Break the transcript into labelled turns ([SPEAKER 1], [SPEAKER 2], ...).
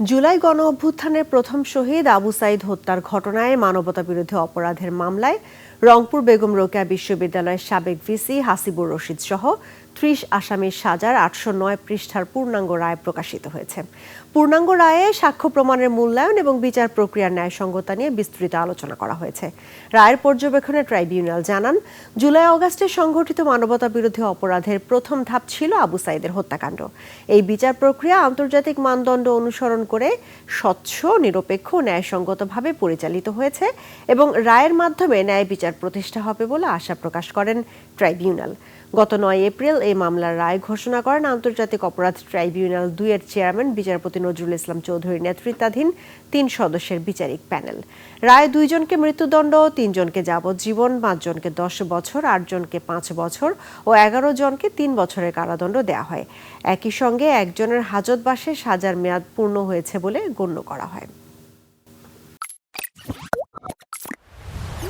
[SPEAKER 1] জুলাই গণঅভ্যুত্থানের প্রথম শহীদ আবু সাঈদ হত্যার ঘটনায় মানবতাবিরোধী অপরাধের মামলায় রংপুর বেগম রোকেয়া বিশ্ববিদ্যালয়ের সাবেক ভিসি হাসিবুর রশিদ সহ ৩০ আসামির সাজার ৮০৯ পৃষ্ঠার পূর্ণাঙ্গ রায় প্রকাশিত হয়েছে। পূর্ণাঙ্গ রায়ে সাক্ষ্য প্রমাণের মূল্যায়ন এবং বিচার প্রক্রিয়ার ন্যায়সঙ্গতা নিয়ে বিস্তৃত আলোচনা করা হয়েছে। রায়ের পর্যবেক্ষণে ট্রাইব্যুনাল জানান, জুলাই অগাস্টে সংঘটিত মানবতাবিরোধী অপরাধের প্রথম ধাপ ছিল আবু সাঈদের হত্যাকাণ্ড। এই বিচার প্রক্রিয়া আন্তর্জাতিক মানদণ্ড অনুসরণ করে স্বচ্ছ, নিরপেক্ষ ও ন্যায়সঙ্গতভাবে পরিচালিত হয়েছে এবং রায়ের মাধ্যমে ন্যায় বিচার প্রতিষ্ঠা হবে বলে আশা প্রকাশ করেন ট্রাইব্যুনাল। গত ৯ এপ্রিল এই মামলার রায় ঘোষণা করেন আন্তর্জাতিক অপরাধ ট্রাইব্যুনাল ২ এর চেয়ারম্যান বিচারপতি নজরুল ইসলাম চৌধুরীর নেতৃত্বাধীন ৩ সদস্যের বিচারিক প্যানেল। রায়ে ২ জনকে মৃত্যুদণ্ড, ৩ জনকে যাবজ্জীবন, ৫ জনকে ১০ বছর, ৮ জনকে ৫ বছর ও ১১ জনকে ৩ বছরের কারাদণ্ড দেওয়া হয়। একই সঙ্গে একজনের হাজতবাসে সাজার মেয়াদ পূর্ণ হয়েছে বলে গণ্য করা হয়।